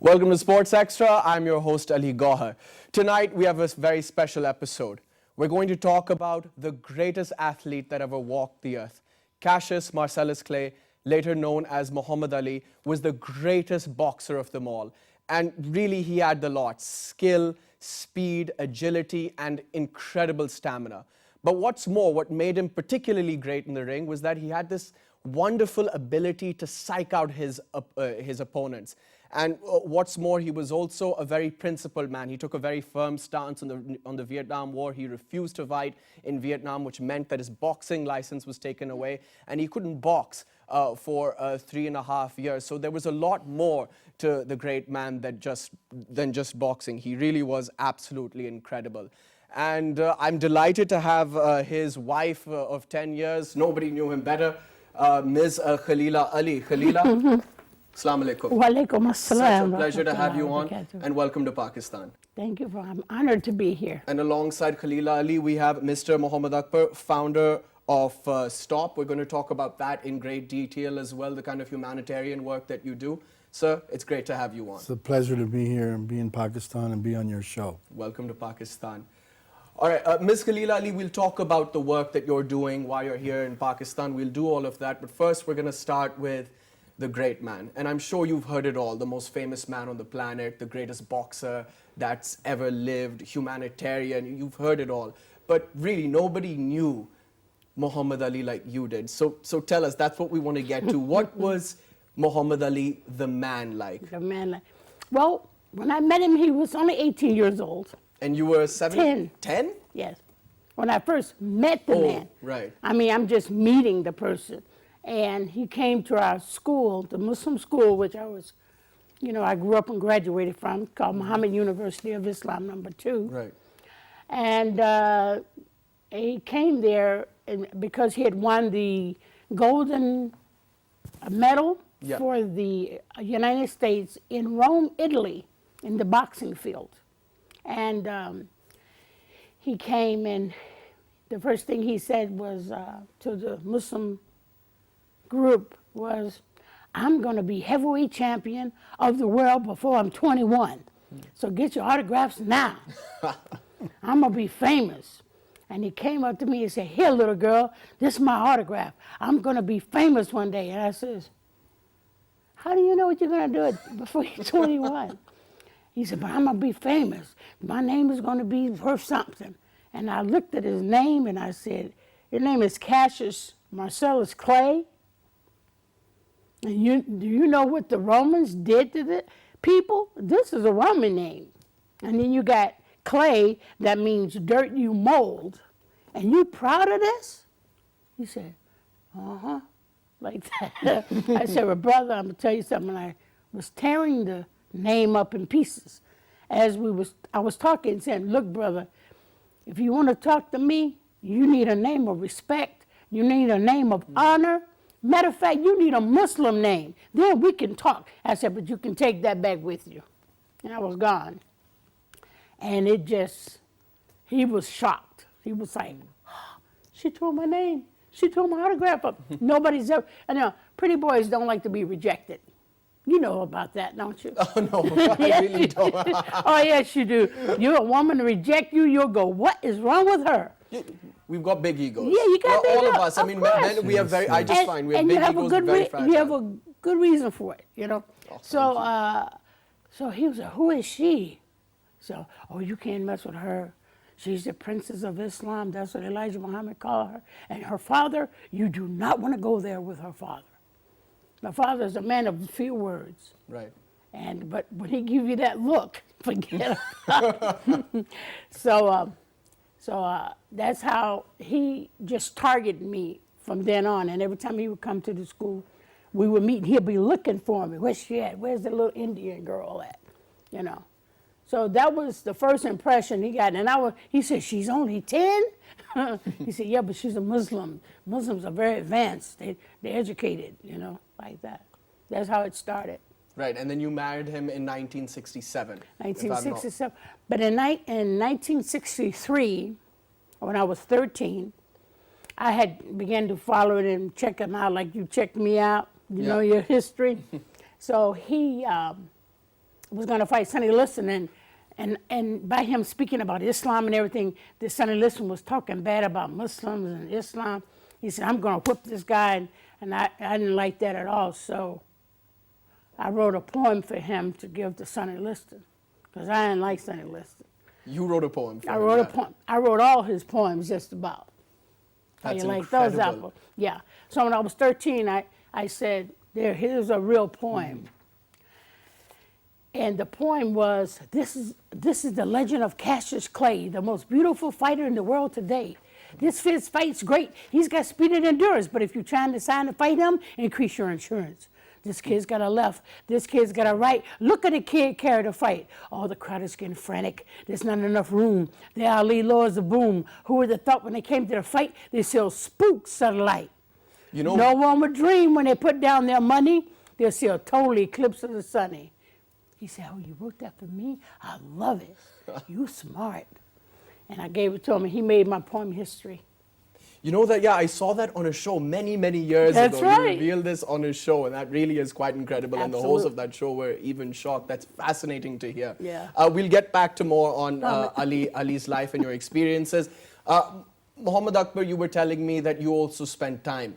Welcome to Sports Extra. I'm your host, Ali Gohar. Tonight, we have a very special episode. We're going to talk about the greatest athlete that ever walked the earth. Cassius Marcellus Clay, later known as Muhammad Ali, was the greatest boxer of them all. And really, he had the lot: skill, speed, agility, and incredible stamina. But what's more, what made him particularly great in the ring was that he had this wonderful ability to psych out his opponents. And what's more, he was also a very principled man. He took a very firm stance on the Vietnam War. He refused to fight in Vietnam, which meant that his boxing license was taken away, and he couldn't box for 3.5 years. So there was a lot more to the great man than just boxing. He really was absolutely incredible. And I'm delighted to have his wife of 10 years. Nobody knew him better, Ms. Khalilah Ali. Khalilah, Assalamu alaikum. Wa alaikum assalam. Such a pleasure to have you on, and welcome to Pakistan. Thank you. I'm honored to be here. And alongside Khalilah Ali, we have Mr. Muhammad Akbar, founder of STOP. We're going to talk about that in great detail as well, the kind of humanitarian work that you do. Sir, it's great to have you on. It's a pleasure to be here and be in Pakistan and be on your show. Welcome to Pakistan. All right, Ms. Khalilah Ali, we'll talk about the work that you're doing while you're here in Pakistan. We'll do all of that. But first, we're going to start with the great man. And I'm sure you've heard it all: the most famous man on the planet, the greatest boxer that's ever lived, humanitarian. You've heard it all. But really, nobody knew Muhammad Ali like you did. So tell us, that's what we want to get to. What was Muhammad Ali, the man, like? The man, well, when I met him, he was only 18 years old. And you were 7? 10? Yes. When I first met the man. Right. I mean, I'm just meeting the person. And he came to our school, the Muslim school, which I grew up and graduated from, called Muhammad University of Islam #2. Right. And he came there because he had won the golden medal for the United States in Rome, Italy, in the boxing field. And he came, and the first thing he said was to the Muslim group was, "I'm going to be heavyweight champion of the world before I'm 21. So get your autographs now. I'm going to be famous." And he came up to me and said, "Here, little girl, this is my autograph. I'm going to be famous one day." And I says, "How do you know what you're going to do before you're 21? He said, "But I'm going to be famous. My name is going to be worth something." And I looked at his name and I said, "Your name is Cassius Marcellus Clay. And do you know what the Romans did to the people? This is a Roman name. And then you got clay, that means dirt you mold. And you proud of this?" He said, "Uh-huh," like that. I said, "Well, brother, I'm going to tell you something." I was tearing the name up in pieces. I was talking, saying, "Look, brother, if you want to talk to me, you need a name of respect. You need a name of honor. Matter of fact, you need a Muslim name. Then we can talk." I said, "But you can take that back with you." And I was gone. And he was shocked. He was like, "Oh, she tore my name. She tore my autograph up." Nobody's ever, pretty boys don't like to be rejected. You know about that, don't you? Oh, no, I really don't. Oh, yes, you do. You're a woman to reject you, you'll go, "What is wrong with her?" We've got big egos. Yeah, you got big egos. All of us. I mean, men, we have very, I just find we have big egos, very fragile. You have a good reason for it, Oh, so he was like, "Who is she?" So, "Oh, you can't mess with her. She's the princess of Islam. That's what Elijah Muhammad called her. And her father, you do not want to go there with her father. My father is a man of few words." Right. But when he give you that look, forget about it. So that's how he just targeted me from then on. And every time he would come to the school, we would meet, and he'd be looking for me. "Where's she at? Where's the little Indian girl at?" So that was the first impression he got. And he said, "She's only 10? He said, "Yeah, but she's a Muslim. Muslims are very advanced. They're educated, like that." That's how it started. Right, and then you married him in 1967. 1967. But in 1963, when I was 13, I had began to follow it and check him out like you checked me out, you know, your history. So he was going to fight Sonny Liston, and by him speaking about Islam and everything, this Sonny Liston was talking bad about Muslims and Islam. He said, I'm going to whip this guy, and I didn't like that at all. So I wrote a poem for him to give to Sonny Liston, because I didn't like Sonny Liston. You wrote a poem for I him, wrote yeah. a poem. I wrote all his poems just about. How That's you like those incredible. apples? Yeah. So when I was 13, I said, here's a real poem. And the poem was, this is the legend of Cassius Clay, the most beautiful fighter in the world today. This fist fight's great. He's got speed and endurance, but if you're trying to sign to fight him, increase your insurance. This kid's got a left. This kid's got a right. Look at the kid carry the fight. All the crowd is getting frantic. There's not enough room. The Ali lowers the boom. Who would have thought when they came to the fight, they sell spooks of light. You know, No one would dream when they put down their money, they'll see a total eclipse of the sunny. He said, oh, you wrote that for me? I love it. You smart. And I gave it to him, and he made my poem history. you know that, yeah, I saw that on a show many, many years That's ago. right. You revealed this on a show, and that really is quite incredible. And the hosts of Absolutely. that show were even shocked. That's fascinating to hear. Yeah. We'll get back to more on Ali's life and your experiences. Muhammad Akbar, you were telling me that you also spent time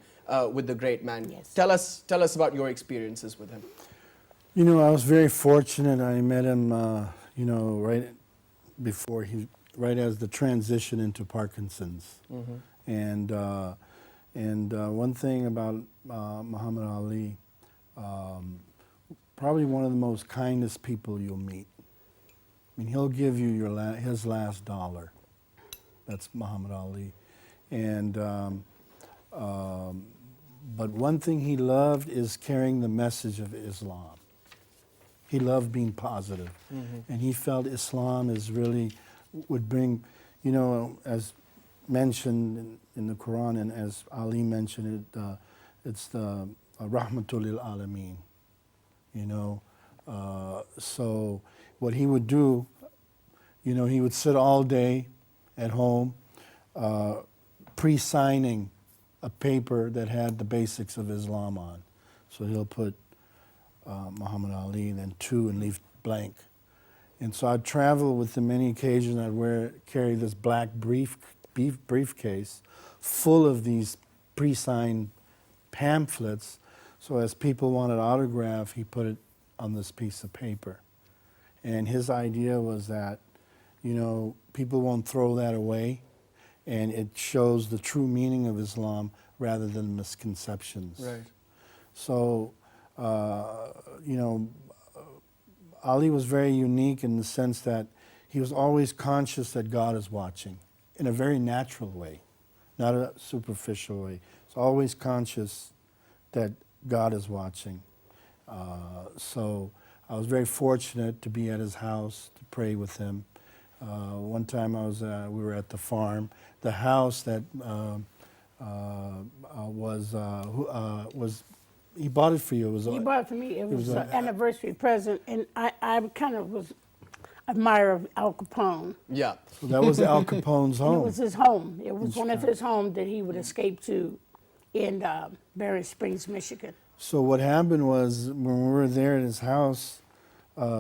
with the great man. Yes. Tell us about your experiences with him. You know, I was very fortunate. I met him, you know, right as the transition into Parkinson's. Mm-hmm. And one thing about Muhammad Ali, probably one of the most kindest people you'll meet. I mean, he'll give you his last dollar. That's Muhammad Ali. And but one thing he loved is carrying the message of Islam. He loved being positive. Mm-hmm. And he felt Islam is really, would bring, you know, as mentioned in the Quran and as Ali mentioned it, it's the Rahmatul lil Alameen, you know. So what he would do, you know, he would sit all day at home pre-signing a paper that had the basics of Islam on. So he'll put Muhammad Ali, and then 2 and leave blank. And so I'd travel with him many occasions. I'd carry this black briefcase full of these pre-signed pamphlets. So as people wanted autograph, he put it on this piece of paper. And his idea was that, you know, people won't throw that away, and it shows the true meaning of Islam rather than misconceptions. Right. So, you know, Ali was very unique in the sense that he was always conscious that God is watching in a very natural way, not a superficial way. He's always conscious that God is watching. So I was very fortunate to be at his house to pray with him. One time we were at the farm. The house that he bought it for you. He bought it for me. It was was an anniversary present, and I kind of was admirer of Al Capone. Yeah. So that was Al Capone's It home. was his home. It was one of his homes that he would escape to in Berry Springs, Michigan. So what happened was when we were there at his house,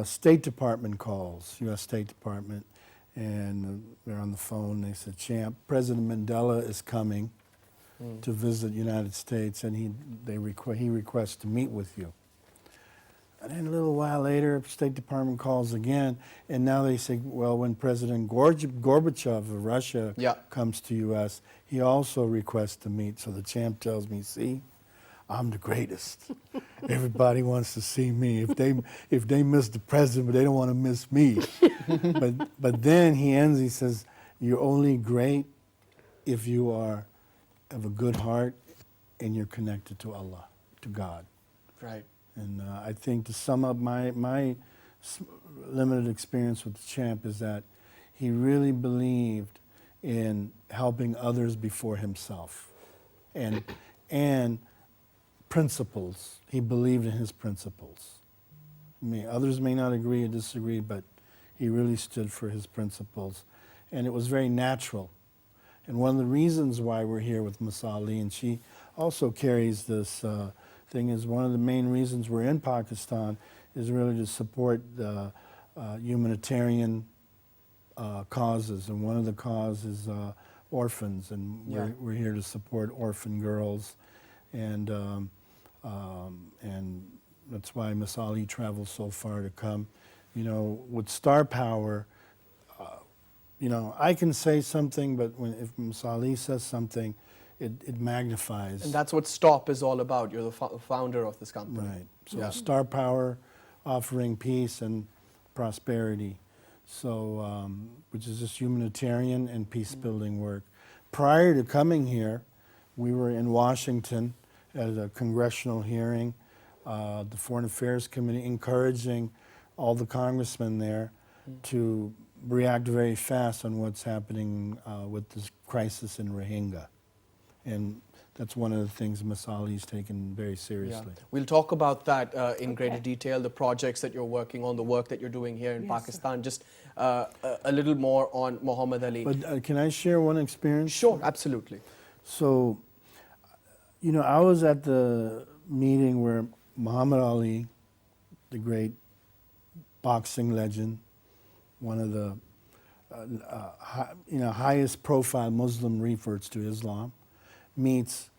State Department calls, U.S. State Department, and they're on the phone. They said, "Champ, President Mandela is coming to visit the United States, and he requests to meet with you." And then a little while later, State Department calls again, and now they say, well, when President Gorbachev of Russia comes to U.S., he also requests to meet. So the champ tells me, see, I'm the greatest. Everybody wants to see me. If they miss the president, but they don't want to miss me. but then he ends, he says, you're only great if you have a good heart and you're connected to Allah, to God. Right. And I think to sum up my limited experience with the champ is that he really believed in helping others before himself, and principles. He believed in his principles. Others may not agree or disagree, but he really stood for his principles, and it was very natural. And one of the reasons why we're here with Miss Ali, and she also carries this thing, is one of the main reasons we're in Pakistan is really to support the humanitarian causes, and one of the causes is orphans, and we're here to support orphan girls, and that's why Miss Ali traveled so far to come. You know, with star power, you know, I can say something, but if Miss Ali says something, it magnifies. And that's what STOP is all about. You're the founder of this company. Right. So star power, offering peace and prosperity. So, which is just humanitarian and peace-building work. Prior to coming here, we were in Washington at a congressional hearing, the Foreign Affairs Committee encouraging all the congressmen there to react very fast on what's happening with this crisis in Rohingya. And that's one of the things Ms. Ali's taken very seriously. Yeah. We'll talk about that in greater detail, the projects that you're working on, the work that you're doing here in Pakistan. Just a little more on Muhammad Ali. But can I share one experience? Sure, absolutely. So, you know, I was at the meeting where Muhammad Ali, the great boxing legend, one of the highest profile Muslim reverts to Islam, meets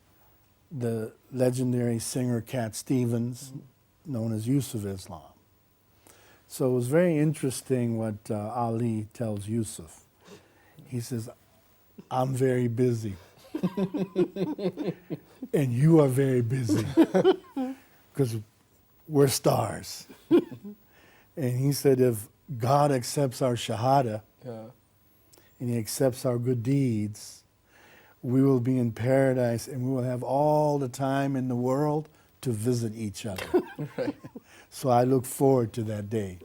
the legendary singer Cat Stevens, known as Yusuf Islam. So it was very interesting what Ali tells Yusuf. He says, "I'm very busy." And you are very busy because we're stars. And he said, if God accepts our shahada and he accepts our good deeds, we will be in paradise and we will have all the time in the world to visit each other. Right. So I look forward to that day.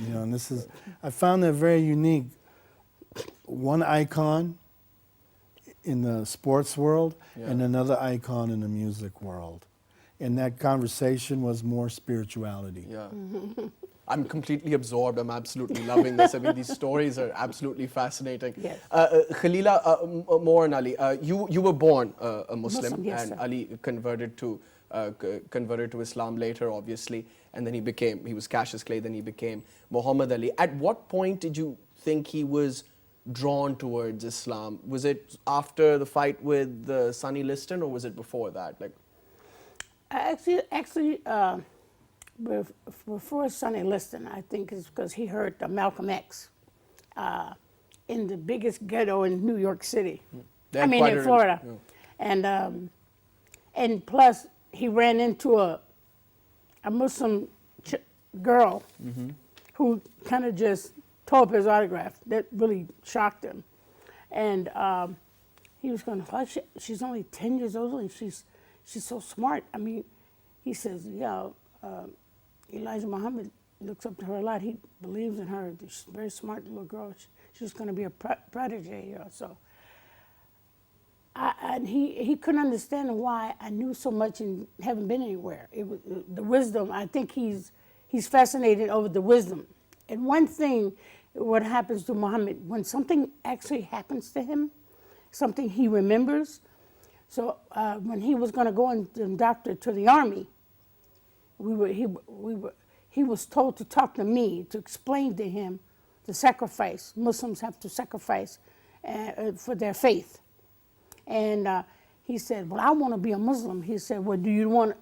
You know, and this is, I found that very unique. One icon in the sports world and another icon in the music world. And that conversation was more spirituality. Yeah. I'm completely absorbed. I'm absolutely loving this. I mean, these stories are absolutely fascinating. Yes. Khalilah, more on Ali. You were born a Muslim, yes, and sir. Ali converted to Islam later, obviously, and then he was Cassius Clay, then he became Muhammad Ali. At what point did you think he was drawn towards Islam? Was it after the fight with Sonny Liston, or was it before that? Like, Actually, before Sonny Liston, I think it's because he heard Malcolm X in the biggest ghetto in New York City. In Florida. Yeah. And plus, he ran into a Muslim girl who kind of just tore up his autograph. That really shocked him. And he was going, she's only 10 years old and she's so smart. I mean, he says, Elijah Muhammad looks up to her a lot. He believes in her. She's a very smart little girl. She's going to be a protege, so. And he couldn't understand why I knew so much and haven't been anywhere. It was the wisdom. I think he's fascinated over the wisdom. And one thing, what happens to Muhammad, when something actually happens to him, something he remembers. So when he was going to go and doctor to the army, he was told to talk to me to explain to him the sacrifice Muslims have to sacrifice for their faith. And he said, well, I want to be a Muslim. He said, well, do you want,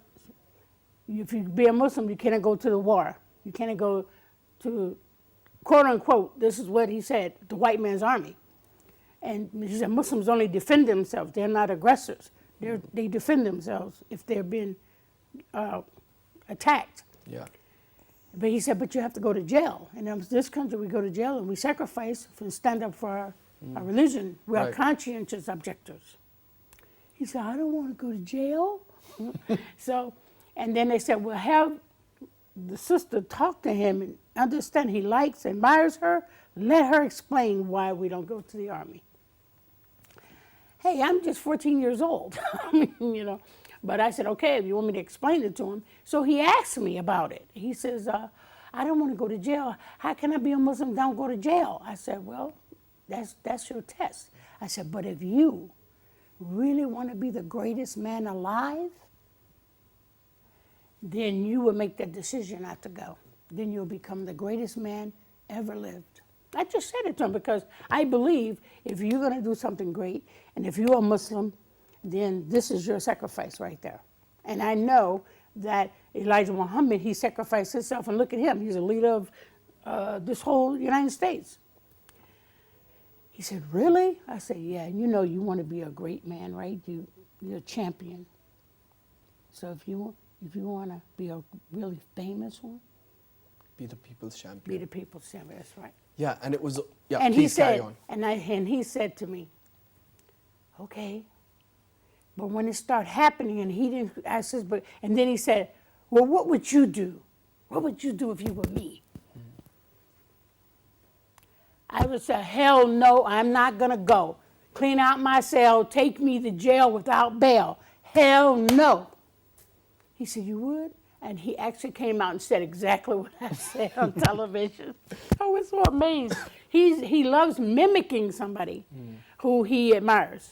if you be a Muslim, you cannot go to the war. You cannot go to, quote unquote, this is what he said, the white man's army. And he said, Muslims only defend themselves. They're not aggressors. They defend themselves if they're being attacked. Yeah. But he said, but you have to go to jail. And in this country, we go to jail and we sacrifice and stand up for our religion. We are conscientious objectors. He said, I don't want to go to jail. So, and then they said, well, have the sister talk to him and understand he likes, admires her. Let her explain why we don't go to the army. Hey, I'm just 14 years old, you know. But I said, okay, if you want me to explain it to him. So he asked me about it. He says, I don't want to go to jail. How can I be a Muslim and don't go to jail? I said, well, that's your test. I said, but if you really want to be the greatest man alive, then you will make that decision not to go. Then you'll become the greatest man ever lived. I just said it to him because I believe if you're going to do something great, and if you're a Muslim, then this is your sacrifice right there. And I know that Elijah Muhammad, he sacrificed himself, and look at him. He's a leader of this whole United States. He said, really? I said, yeah, you know you want to be a great man, right? You're a champion. So if you want to be a really famous one, Be the people's champion. be the people's champion, that's right. Yeah, and it was, yeah, And please carry on. And he said to me, okay. But when it started happening, and he didn't, I said, but, and then he said, well, what would you do? What would you do if you were me? I would say, hell no, I'm not going to go. Clean out my cell, take me to jail without bail. Hell no. He said, you would? And he actually came out and said exactly what I said on television. I was so amazed. He loves mimicking somebody who he admires.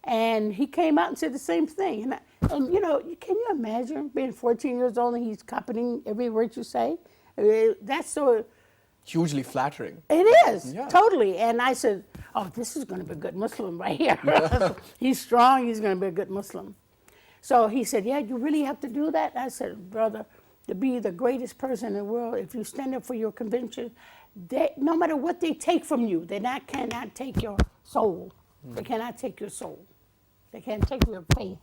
And he came out and said the same thing. And you know, can you imagine being 14 years old and he's copying every word you say? That's so... Hugely flattering. It is, Yeah. totally. And I said, oh, this is going to be a good Muslim right here. He's strong, he's going to be a good Muslim. So he said, yeah, you really have to do that? I said, brother, to be the greatest person in the world, if you stand up for your conviction, no matter what they take from you, cannot take your soul. They cannot take your soul. They can't take your faith.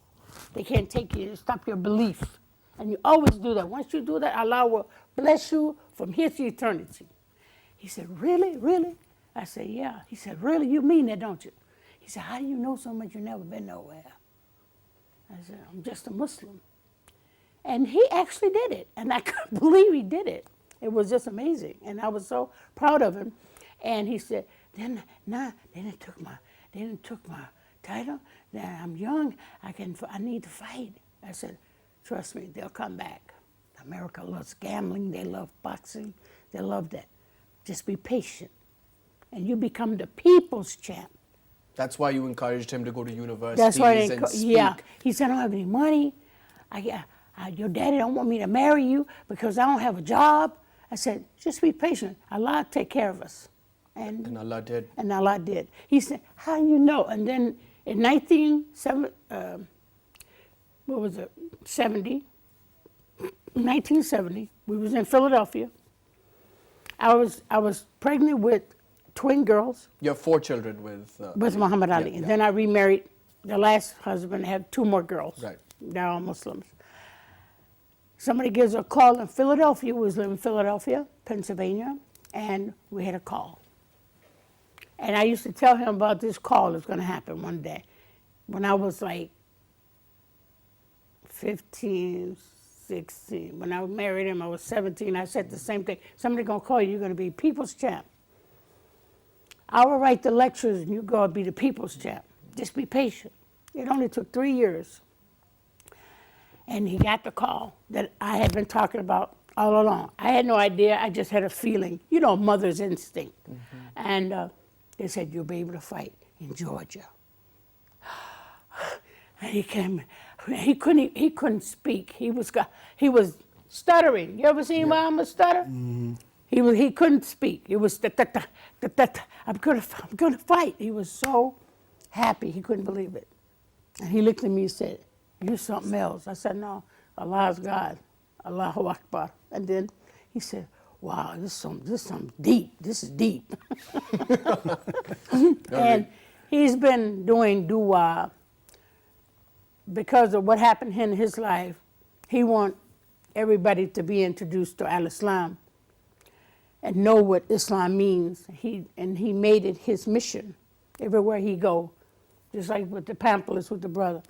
They can't stop your belief. And you always do that. Once you do that, Allah will bless you from here to eternity. He said, really, really? I said, yeah. He said, really? You mean that, don't you? He said, how do you know so much? You've never been nowhere. I said, I'm just a Muslim. And he actually did it. And I couldn't believe he did it. It was just amazing. And I was so proud of him. And he said, then it took my title. Then I'm young. I need to fight. I said, trust me, they'll come back. America loves gambling. They love boxing. They love that. Just be patient. And you become the people's champ. That's why you encouraged him to go to universities That's why and speak. yeah. He said, I don't have any money. Your daddy don't want me to marry you because I don't have a job. I said, just be patient. Allah take care of us. And Allah did. And Allah did. He said, how do you know? And then in 1970, we was in Philadelphia. I was pregnant with twin girls. You have 4 children with Muhammad Ali. Yeah, And yeah. then I remarried the last husband, had 2 more girls. Right. They're all Muslims. Somebody gives a call in Philadelphia. We was living in Philadelphia, Pennsylvania, and we had a call. And I used to tell him about this call that's going to happen one day. When I was like 15, 16. When I married him, I was 17. I said the same thing. Somebody going to call you. You're going to be people's champ. I will write the lectures, and you go and be the people's champ. Just be patient. It only took 3 years. And he got the call that I had been talking about all along. I had no idea. I just had a feeling. You know, mother's instinct. And they said, you'll be able to fight in Georgia. And he came. He couldn't speak. He was stuttering. You ever seen Muhammad stutter? He couldn't speak. It was I'm gonna fight. He was so happy. He couldn't believe it. And he looked at me and said, "You something else." I said, "No, Allah is God. Allahu Akbar." And then he said, "Wow, this is some deep. This is deep." And he's been doing dua. Because of what happened in his life, he wants everybody to be introduced to Al-Islam and know what Islam means. He made it his mission everywhere he go, just like with the pamphlets with the brother,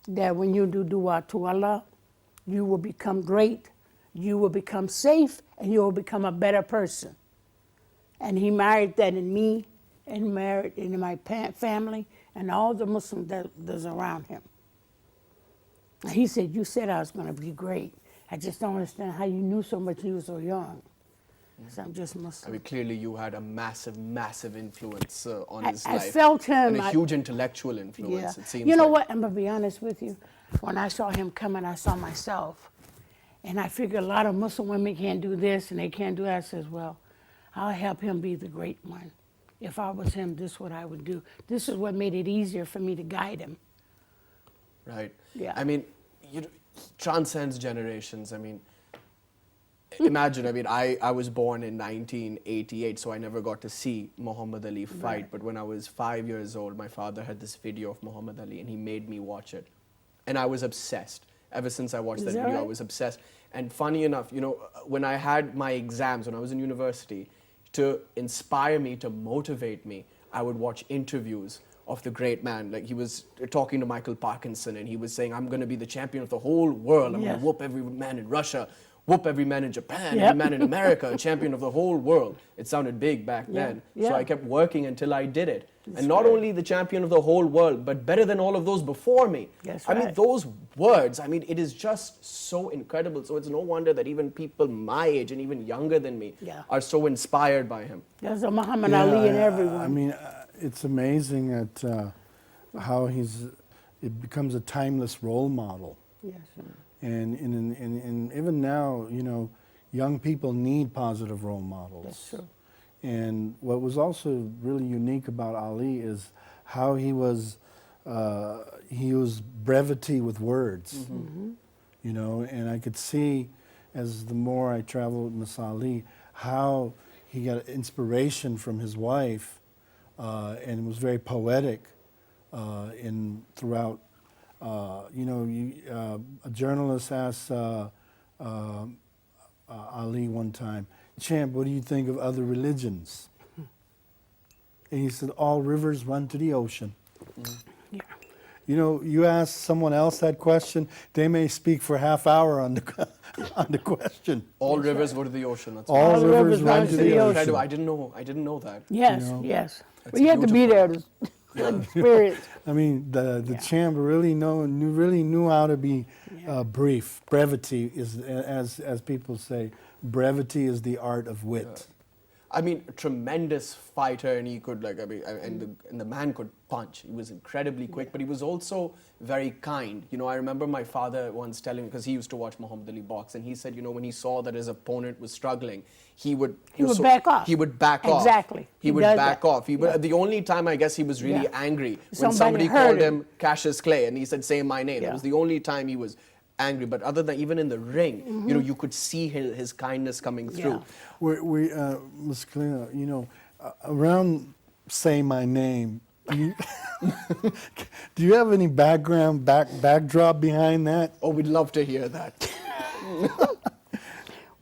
that when you do dua to Allah, you will become great, you will become safe, and you will become a better person. And he married that in me, and married in my family, and all the Muslims that's around him. He said, "You said I was going to be great. I just don't understand how you knew so much when you were so young." So I'm just Muslim. I mean, clearly you had a massive, massive influence on his I life. felt him. And a huge intellectual influence, Yeah. it seems You know like. what? I'm going to be honest with you. When I saw him coming, I saw myself. And I figure a lot of Muslim women can't do this and they can't do that. I says, well, I'll help him be the great one. If I was him, this is what I would do. This is what made it easier for me to guide him. Right. Yeah. I mean, he transcends generations. I mean, imagine, I mean, I was born in 1988, so I never got to see Muhammad Ali fight. Right. But when I was 5 years old, my father had this video of Muhammad Ali, and he made me watch it. And I was obsessed. Ever since I watched that that video, I right? was obsessed. And funny enough, you know, when I had my exams, when I was in university, to inspire me, to motivate me, I would watch interviews of the great man. Like, he was talking to Michael Parkinson, and he was saying, I'm going to be the champion of the whole world. I'm going Yes. to whoop every man in Russia, whoop every man in Japan, Yep. every man in America, a champion of the whole world. It sounded big back then. Yeah. So I kept working until I did it. That's and not right. only the champion of the whole world, but better than all of those before me. That's I mean, right. those words, I mean, it is just so incredible. So it's no wonder that even people my age and even younger than me Yeah. are so inspired by him. There's a Muhammad Ali in everyone. I mean, it's amazing at how it becomes a timeless role model. yes. And even now, you know, young people need positive role models. That's true. And what was also really unique about Ali is how he was brevity with words. Mm-hmm. You know, and I could see as the more I traveled with Miss Ali, how he got inspiration from his wife, and it was very poetic throughout. A journalist asked Ali one time, "Champ, what do you think of other religions?" And he said, "All rivers run to the ocean." Yeah. You know, you ask someone else that question, they may speak for half hour on the on the question. All rivers go to the ocean. That's All the rivers rivers run to the ocean. incredible. I didn't know that. Yes, You know, yes. that's But you have to be there beautiful. to experience. I mean, the Yeah. champ really knew how to be brief. Brevity is, as people say, brevity is the art of wit. I mean, a tremendous fighter, and he could, like, I mean, and the man could punch. He was incredibly quick, but he was also very kind. You know, I remember my father once telling me, because he used to watch Muhammad Ali box, and he said, you know, when he saw that his opponent was struggling, he would back off. He would back off. Exactly. He He would does back that. off. The only time I guess he was really Yeah. angry when Somebody somebody hurt called him. him Cassius Clay, and he said, "Say my name." Yeah. It was the only time he was angry. But other than, even in the ring, you know, you could see his kindness coming through. Yeah. Ms. Khalilah, you know, around "Say My Name," do you have any backdrop behind that? Oh, we'd love to hear that.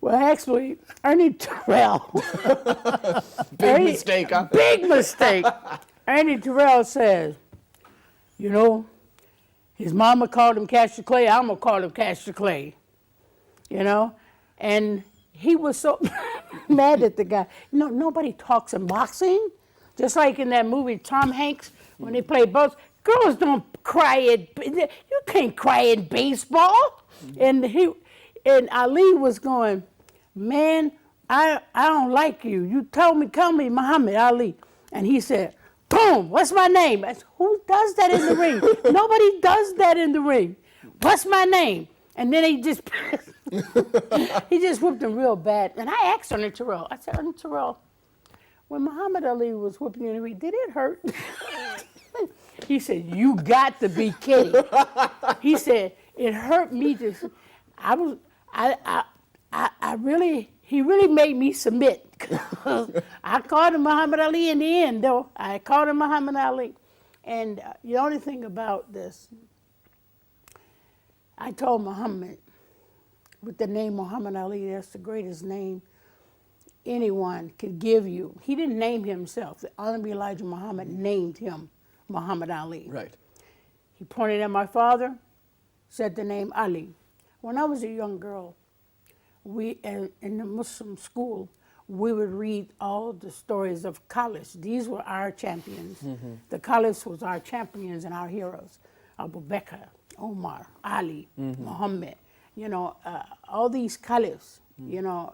Well, actually, Ernie Terrell. Big mistake, huh? Big mistake. Ernie Terrell says, you know, his mama called him Cassius Clay, I'm going to call him Cassius Clay. You know? And he was so mad at the guy. You know, nobody talks in boxing. Just like in that movie, Tom Hanks, when they play both, girls don't cry you can't cry in baseball. And Ali was going, man, I don't like you. You told me, call me Muhammad Ali. And he said, boom, what's my name? I said, who does that in the ring? Nobody does that in the ring. What's my name? And then he just whooped him real bad. And I asked Ernie Terrell, I said, Ernie Terrell, when Muhammad Ali was whooping you in the ring, did it hurt? He said, you got to be kidding. He said, it hurt me to, he really made me submit. I called him Muhammad Ali in the end, though. I called him Muhammad Ali. And the only thing about this, I told Muhammad, with the name Muhammad Ali, that's the greatest name anyone could give you. He didn't name himself. The Honorable Elijah Muhammad named him Muhammad Ali. Right. He pointed at my father, said the name Ali. When I was a young girl, we in the Muslim school, we would read all the stories of caliphs. These were our champions. Mm-hmm. The caliphs was our champions and our heroes. Abu Bakr, Omar, Ali, Muhammad, you know, all these caliphs, you know.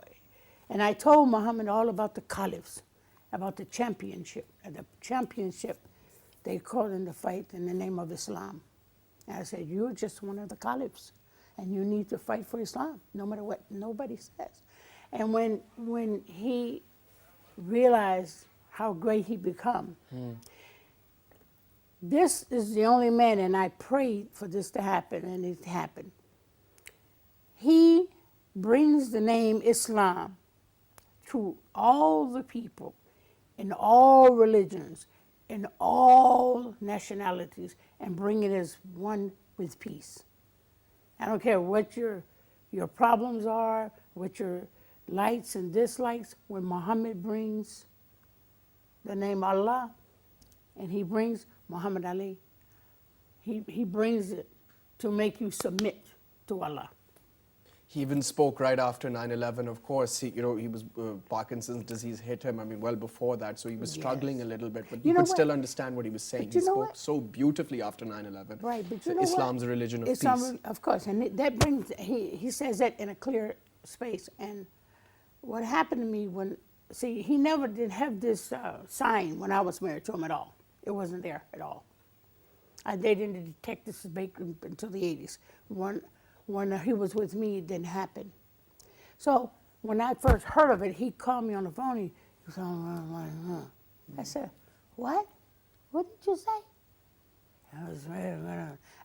And I told Muhammad all about the caliphs, about the championship. And the championship, they called in the fight in the name of Islam. And I said, you're just one of the caliphs. and you need to fight for Islam, no matter what nobody says. And when he realized how great he become, this is the only man, and I prayed for this to happen, and it happened. He brings the name Islam to all the people in all religions, in all nationalities, and bring it as one with peace. I don't care what your problems are, what your likes and dislikes. When Muhammad brings the name Allah, and he brings Muhammad Ali, he brings it to make you submit to Allah. He even spoke right after 9/11. Of course, he was Parkinson's disease hit him. I mean, well before that, so he was struggling a little bit, but you could still understand what he was saying. He spoke so beautifully after 9/11. Right, but you know Islam's a religion of peace. Of course, and that brings. He says that in a clear space. And what happened to me he never did have this sign when I was married to him at all. It wasn't there at all. They didn't detect this until the 80s. When he was with me, it didn't happen. So when I first heard of it, he called me on the phone. He was I said, what? What did you say?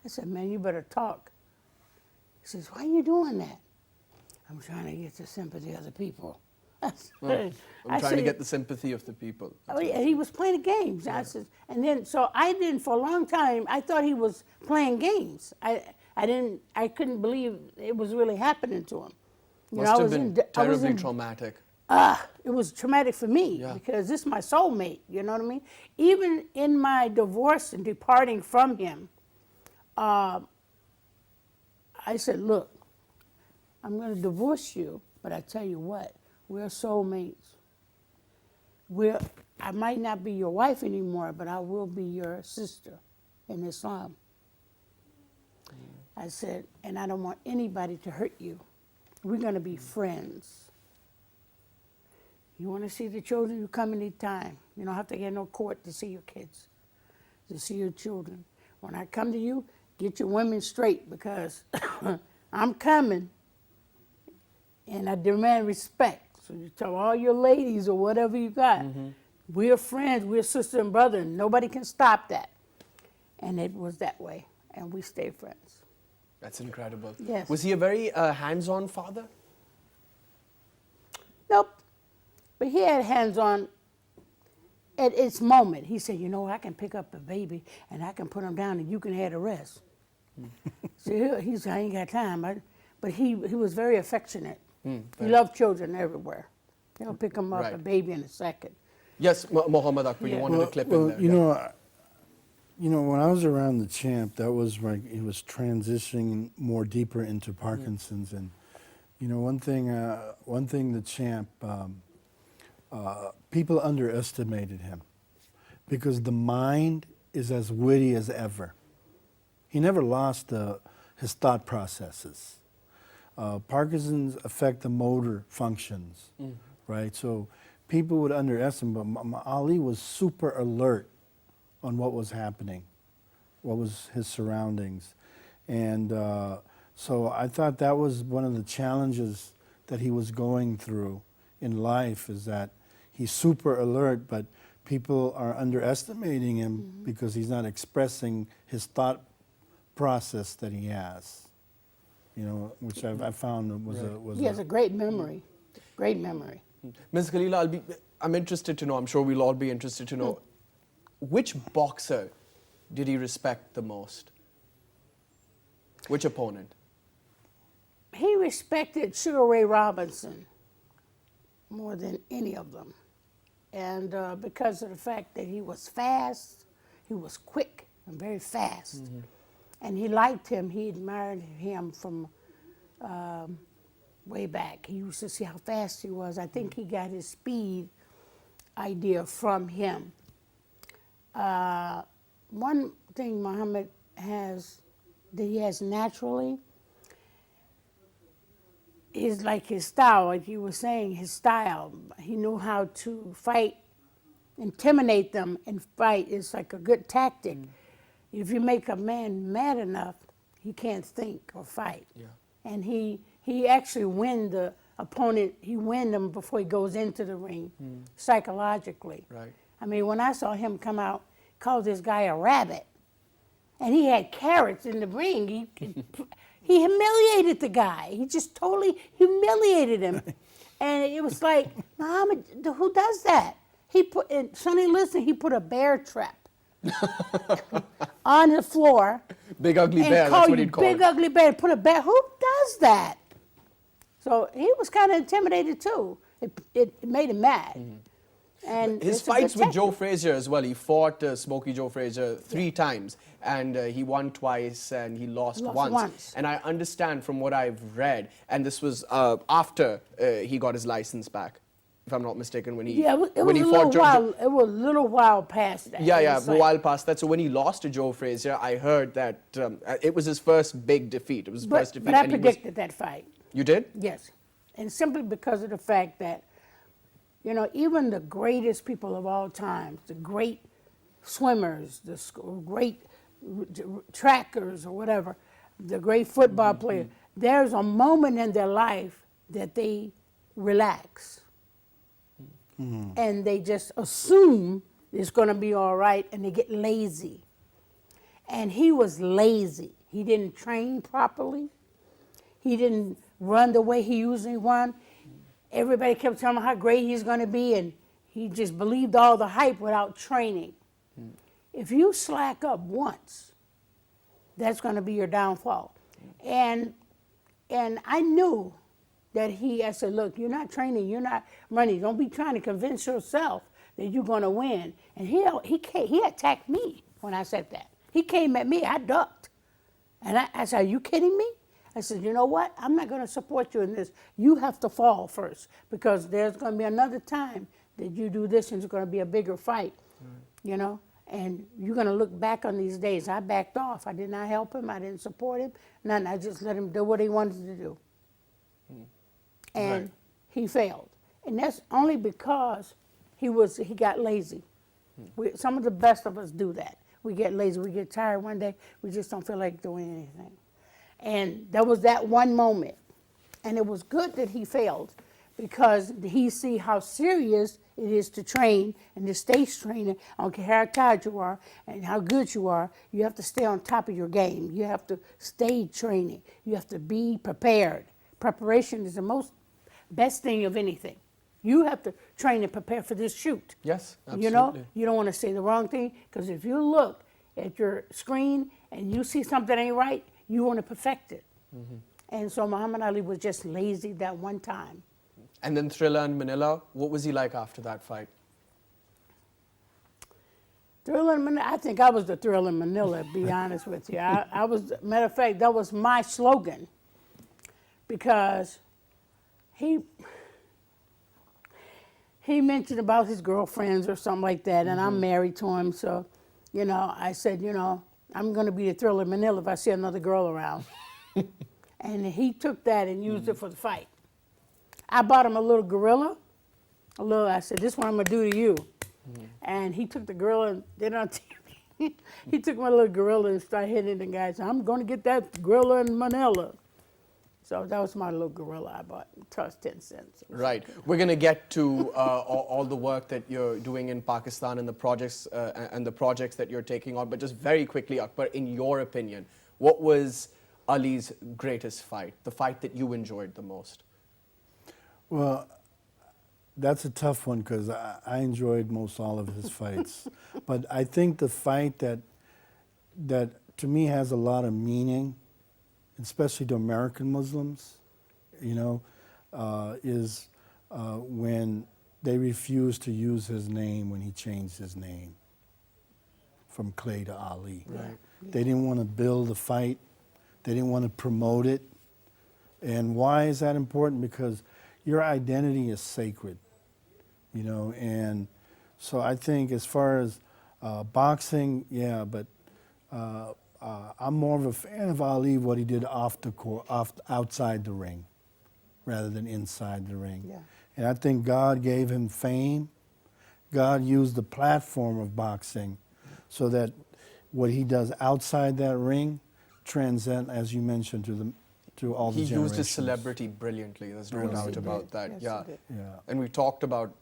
I said, man, you better talk. He says, why are you doing that? I'm trying to get the sympathy of the people. I'm trying to get the sympathy of the people. Oh yeah, he was playing games. Yeah. I said, and then so I didn't for a long time. I thought he was playing games. I couldn't believe it was really happening to him. Must have been terribly traumatic. It was traumatic for me because this is my soulmate. You know what I mean? Even in my divorce and departing from him, I said, look, I'm going to divorce you, but I tell you what, we're soulmates. I might not be your wife anymore, but I will be your sister in Islam. I said, and I don't want anybody to hurt you. We're going to be friends. You want to see the children, you come anytime. You don't have to get no court to see your kids, to see your children. When I come to you, get your women straight because I'm coming and I demand respect. So you tell all your ladies or whatever you got, we're friends, we're sister and brother, and nobody can stop that. And it was that way, and we stay friends. That's incredible. Yes. Was he a very hands-on father? Nope. But he had hands-on at its moment. He said, you know, I can pick up a baby and I can put him down and you can have the rest. So he said, I ain't got time. But he was very affectionate. He loved children everywhere. He'll pick them up, a baby in a second. Yes, Muhammad Akbar, you wanted to clip in there. You know, when I was around the champ, that was when he was transitioning more deeper into Parkinson's, and you know, one thing the champ, people underestimated him because the mind is as witty as ever. He never lost his thought processes. Parkinson's affect the motor functions, right? So people would underestimate, but Ali was super alert on what was happening, what was his surroundings. And so I thought that was one of the challenges that he was going through in life, is that he's super alert, but people are underestimating him because he's not expressing his thought process that he has, you know, which I found was He has a great memory, great memory. Ms. Khalilah, I'm interested to know, I'm sure we'll all be interested to know, which boxer did he respect the most? Which opponent? He respected Sugar Ray Robinson more than any of them. And because of the fact that he was fast, he was quick and very fast. And he liked him, he admired him from way back. He used to see how fast he was. I think he got his speed idea from him. One thing Muhammad has, that he has naturally, is like his style, like you were saying, his style. He knew how to fight, intimidate them and fight. It's like a good tactic. If you make a man mad enough, he can't think or fight. and he actually win the opponent. He win them before he goes into the ring, psychologically. Right. I mean, when I saw him come out, called this guy a rabbit, and he had carrots in the ring. He humiliated the guy. He just totally humiliated him, and it was like, Muhammad, who does that? He put in Sonny Liston. He put a bear trap on the floor. Big ugly and bear, that's what he'd call Big it. ugly bear. Put a bear. Who does that? So he was kind of intimidated too. It made him mad. And His it's a fights with good Joe technique. Frazier as well. He fought Smokey Joe Frazier 3 times, and he won twice and he lost once. And I understand from what I've read, and this was after he got his license back, if I'm not mistaken, when he Yeah, it when was he a fought little while. It was a little while past that. Yeah, It yeah, was a like- while past that. So when he lost to Joe Frazier, I heard that it was his first big defeat. It was his first defeat. But I and he was- predicted that fight. You did? Yes, and simply because of the fact that, you know, even the greatest people of all times, the great swimmers, the great trackers or whatever, the great football player, there's a moment in their life that they relax. And they just assume it's going to be all right, and they get lazy. And he was lazy. He didn't train properly. He didn't run the way he usually run. Everybody kept telling him how great he's going to be, and he just believed all the hype without training. If you slack up once, that's going to be your downfall. And I knew that I said, look, you're not training, you're not running. Don't be trying to convince yourself that you're going to win. And he attacked me when I said that. He came at me, I ducked. And I said, are you kidding me? I said, you know what? I'm not going to support you in this. You have to fall first, because there's going to be another time that you do this and it's going to be a bigger fight, you know? And you're going to look back on these days. I backed off. I did not help him. I didn't support him. Nothing. I just let him do what he wanted to do. And he failed. And that's only because he got lazy. Some of the best of us do that. We get lazy. We get tired one day. We just don't feel like doing anything. And there was that one moment. And it was good that he failed, because he see how serious it is to train and to stay training. I don't care how tired you are and how good you are. You have to stay on top of your game. You have to stay training. You have to be prepared. Preparation is the best thing of anything. You have to train and prepare for this shoot. Yes, absolutely. You know, you don't want to say the wrong thing, because if you look at your screen and you see something ain't right, you want to perfect it. And so Muhammad Ali was just lazy that one time. And then Thriller in Manila, what was he like after that fight? Thriller in Manila, I think I was the Thriller in Manila, to be honest with you. I was, matter of fact, that was my slogan, because he mentioned about his girlfriends or something like that, and I'm married to him, so, you know, I said, you know, I'm going to be the Thriller in Manila if I see another girl around. And he took that and used it for the fight. I bought him a little gorilla. I said, this one I'm going to do to you. And he took the gorilla and did it on TV. He took my little gorilla and started hitting the guy. Said, I'm going to get that gorilla in Manila. So that was my little gorilla I bought. It cost 10 cents. Right. We're going to get to all the work that you're doing in Pakistan and the projects that you're taking on. But just very quickly, Akbar, in your opinion, what was Ali's greatest fight, the fight that you enjoyed the most? Well, that's a tough one, because I enjoyed most all of his fights. But I think the fight that to me has a lot of meaning, especially to American Muslims, you know, is when they refused to use his name when he changed his name from Clay to Ali. Right. They didn't want to build a fight. They didn't want to promote it. And why is that important? Because your identity is sacred, you know. And so I think as far as boxing, yeah, but I'm more of a fan of Ali, what he did off the court, outside the ring, rather than inside the ring. Yeah. And I think God gave him fame. God used the platform of boxing so that what he does outside that ring transcend, as you mentioned, to to all the He generations. used his celebrity brilliantly. There's no Yes, doubt he did. about that. Yes, Yeah. he did. Yeah. And we talked about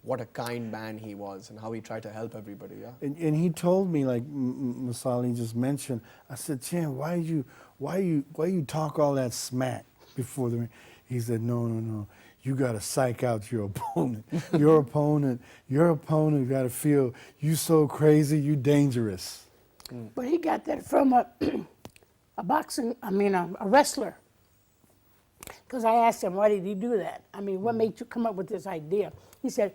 what a kind man he was and how he tried to help everybody. Yeah. And he told me, like Masali just mentioned, I said, Chan, why you talk all that smack before the ring? He said, no. You got to psych out your opponent. Your opponent got to feel you so crazy, you dangerous. But he got that from a wrestler. Because I asked him, why did he do that? I mean, what made you come up with this idea? He said,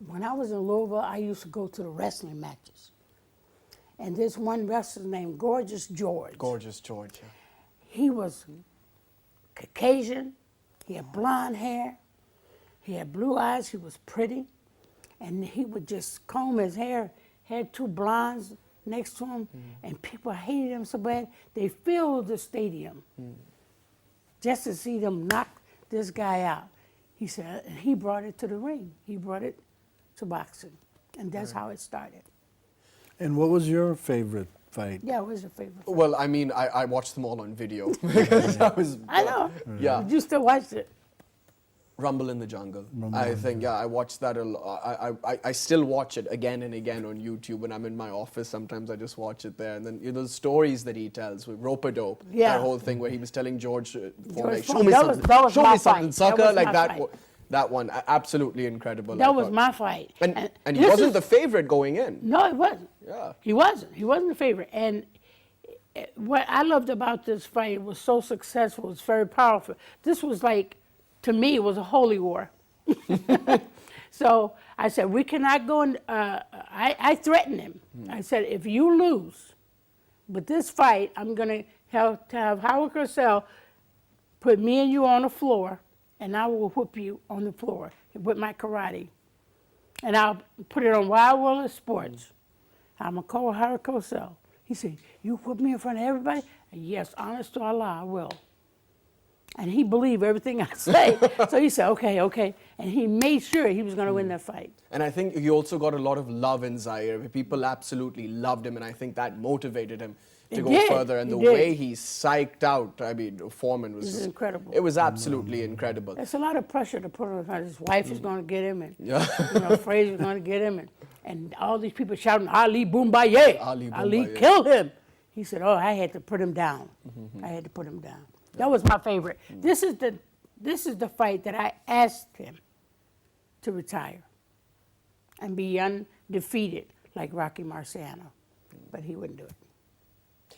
when I was in Louisville, I used to go to the wrestling matches. And this one wrestler named Gorgeous George. Gorgeous George. Yeah. He was Caucasian. He had blonde hair. He had blue eyes. He was pretty. And he would just comb his hair. Had two blondes next to him. And people hated him so bad, they filled the stadium just to see them knock this guy out. He said, and he brought it to the ring. He brought it to boxing. And that's how it started. And what was your favorite fight? Yeah, what was your favorite fight? Well, I mean, I watched them all on video because I was. I know. Yeah. You still watched it? Rumble in the Jungle. Rumble I in the think, yeah, I watched that a lot. I still watch it again and again on YouTube when I'm in my office. Sometimes I just watch it there. And then, the stories that he tells with Rope-a-Dope, Yeah. that whole thing where he was telling George, George show me that something, was- that was show my me something, fight. sucker, That was like my that. fight. That one, absolutely incredible. That I was thought. my fight. And he this wasn't is- the favorite going in. No, it wasn't. Yeah. He wasn't. He wasn't the favorite. And what I loved about this fight, it was so successful. It was very powerful. This was like, to me, it was a holy war. So I said, we cannot go and, I threatened him. I said, if you lose with this fight, I'm going to have Howard Cosell put me and you on the floor, and I will whoop you on the floor with my karate. And I'll put it on Wild World Sports. I'm going to call Howard Cosell. He said, you whoop me in front of everybody? And yes, honest to Allah, I will. And he believed everything I say. So he said, okay. And he made sure he was going to win that fight. And I think he also got a lot of love in Zaire. People absolutely loved him, and I think that motivated him to It go did. further. And It the did. way he psyched out, I mean, Foreman was This is just incredible. It was absolutely incredible. There's a lot of pressure to put on him. His wife is going to get him, and Yeah. Fraser's going to get him, and all these people shouting, Ali Boombaye, Ali Ali Boombaye. killed him. He said, oh, I had to put him down. I had to put him down. That was my favorite. This is the fight that I asked him to retire and be undefeated like Rocky Marciano, but he wouldn't do it.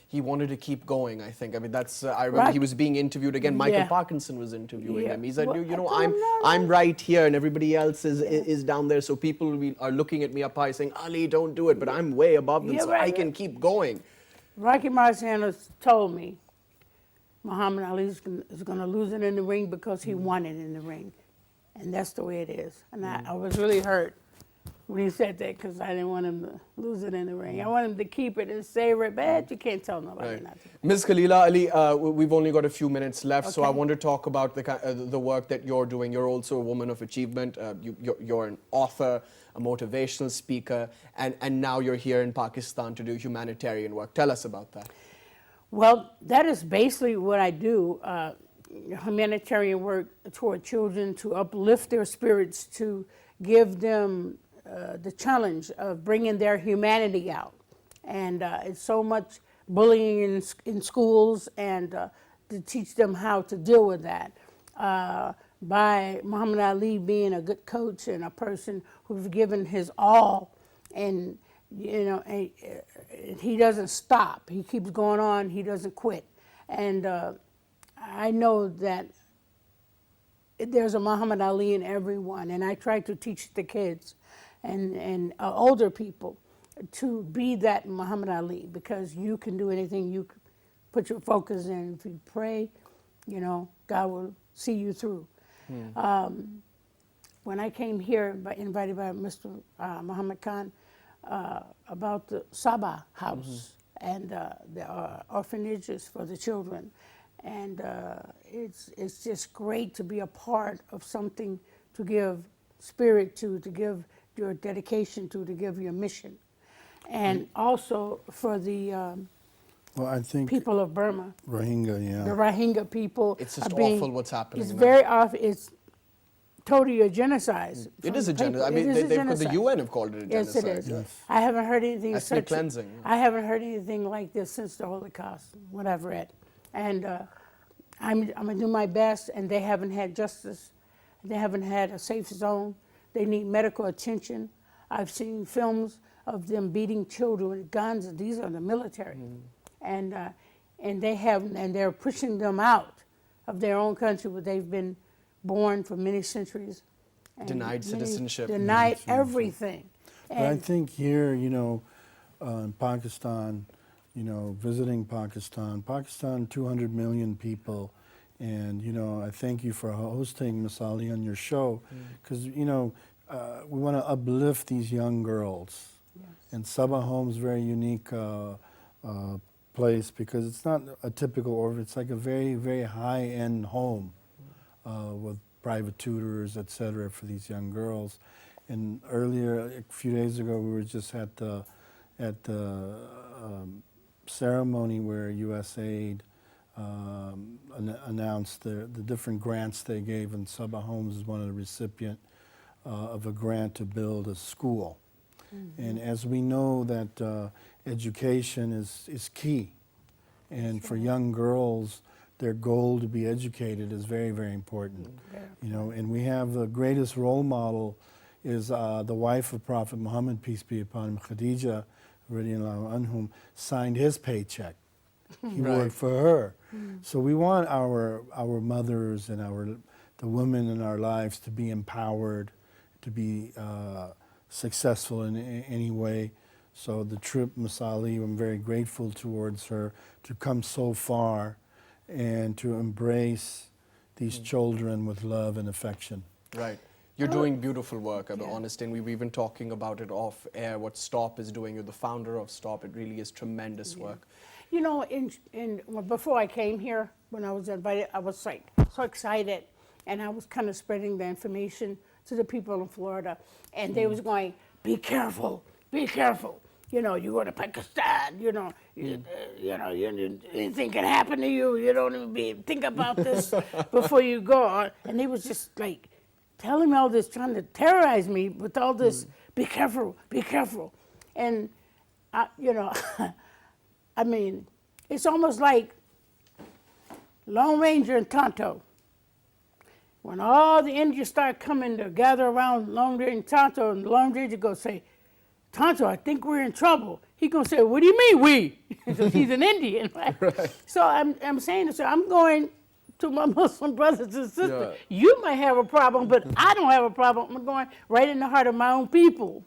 He wanted to keep going, I think. I mean, that's, I remember he was being interviewed again. Michael Yeah. Parkinson was interviewing Yeah. him. He said, Well, you know, I told him, no, I'm right here and everybody else is down there. So people are looking at me up high saying, Ali, don't do it. But I'm way above them, Yeah, so right, I yeah. can keep going. Rocky Marciano told me Muhammad Ali is going to lose it in the ring because he won it in the ring. And that's the way it is. And I was really hurt when he said that because I didn't want him to lose it in the ring. I want him to keep it and savor it, but you can't tell nobody Right. not to. Ms. Khalilah Ali, we've only got a few minutes left, so I Okay. want to talk about the work that you're doing. You're also a woman of achievement. You're an author, a motivational speaker, and now you're here in Pakistan to do humanitarian work. Tell us about that. Well, that is basically what I do, humanitarian work toward children to uplift their spirits, to give them the challenge of bringing their humanity out. And it's so much bullying in schools, and to teach them how to deal with that. By Muhammad Ali being a good coach and a person who's given his all, and he doesn't stop. He keeps going on. He doesn't quit. And I know that there's a Muhammad Ali in everyone, and I try to teach the kids and older people to be that Muhammad Ali, because you can do anything you put your focus in. If you pray, God will see you through. When I came here, invited by Mr. Muhammad Khan, about the Sabah house and the orphanages for the children. And it's just great to be a part of something to give spirit to give your dedication to give your mission. And also for the Well, I think people of Burma. Rohingya, The yeah. Rohingya people It's just are being, awful what's happening It's now. very awful. It's totally a genocide. It is a genocide. I mean, the UN have called it a Yes, genocide. it is. Yes. I haven't heard anything Ethnic such. cleansing. I haven't heard anything like this since the Holocaust, what I've read. And I'm going to do my best, and they haven't had justice. They haven't had a safe zone. They need medical attention. I've seen films of them beating children with guns, and these are the military. And they're pushing them out of their own country where they've been born for many centuries. And Denied citizenship. Denied everything. But I think here, in Pakistan, visiting Pakistan, 200 million people, and, I thank you for hosting Ms. Ali on your show, because, we want to uplift these young girls. Yes. And Sabah Home's very unique place because it's not a typical orphan. It's like a very, very high-end home with private tutors, etc., for these young girls. And earlier, a few days ago, we were just at the ceremony where USAID announced the different grants they gave, and Sabah Homes is one of the recipients of a grant to build a school. And as we know that education is key, and for young girls, their goal to be educated is very, very important. And we have the greatest role model is the wife of Prophet Muhammad, peace be upon him, Khadija, radiallahu anhum, signed his paycheck. He worked for her. So we want our mothers and the women in our lives to be empowered, to be successful in any way. So the trip, Ms. Ali, I'm very grateful towards her to come so far and to embrace these children with love and affection. Right. You're doing beautiful work, I'll be honest, and we've been talking about it off air, what STOP is doing. You're the founder of STOP. It really is tremendous work. Before I came here, when I was invited, I was like so excited, and I was kind of spreading the information to the people in Florida, and they was going, be careful, be careful. You go to Pakistan, anything can happen to you. You don't even think about this before you go. And they was just like telling me all this, trying to terrorize me with all this, be careful, be careful. And, I mean, it's almost like Lone Ranger and Tonto. When all the Indians start coming to gather around Lone Ranger and Tonto, and the Lone Ranger go say, Tonto, I think we're in trouble. He gonna say, what do you mean we? Because he's an Indian, right? So I'm saying this, I'm going to my Muslim brothers and sisters. Yeah. You might have a problem, but I don't have a problem. I'm going right in the heart of my own people.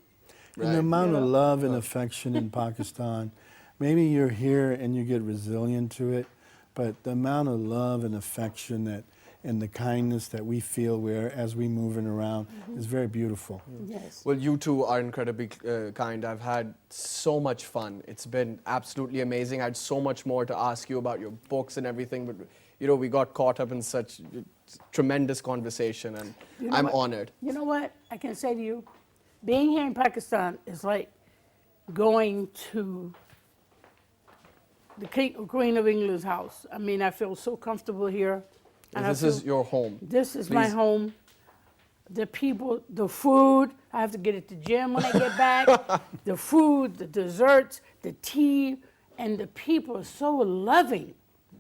Right. And the amount of love and affection in Pakistan, maybe you're here and you get resilient to it, but the amount of love and affection and the kindness that we feel as we moving around is very beautiful. Yes. Well, you two are incredibly kind. I've had so much fun. It's been absolutely amazing. I had so much more to ask you about your books and everything, but we got caught up in such tremendous conversation, and I'm honored. You know what I can say to you? Being here in Pakistan is like going to the Queen of England's house. I mean, I feel so comfortable here. And this is your home. This is my home. The people, the food, I have to get at the gym when I get back. The food, the desserts, the tea, and the people are so loving.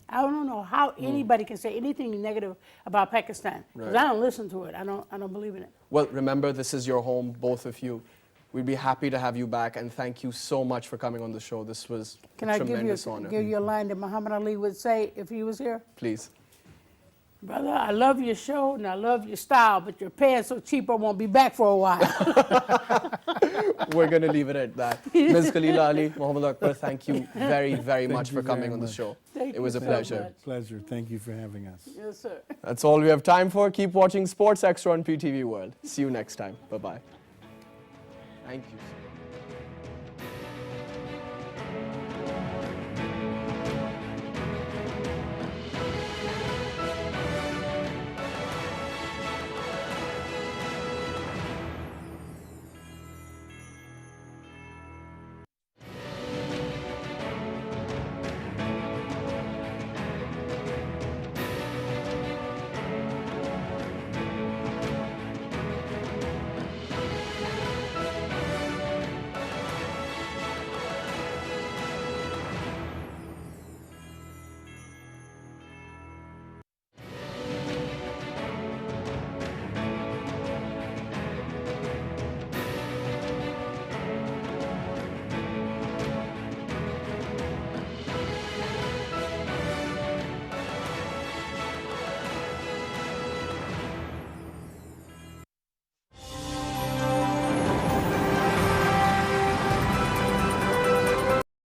I don't know how anybody can say anything negative about Pakistan, because I don't listen to it. I don't believe in it. Well, remember, this is your home, both of you. We'd be happy to have you back, and thank you so much for coming on the show. This was a tremendous honor. Can I give you a line that Muhammad Ali would say if he was here? Please. Brother, I love your show and I love your style, but you're paying so cheap I won't be back for a while. We're going to leave it at that. Ms. Khalilah Ali, Muhammad Akbar, thank you very, very much for coming on the show. It was a pleasure. Pleasure. Thank you for having us. Yes, sir. That's all we have time for. Keep watching Sports Extra on PTV World. See you next time. Bye-bye. Thank you.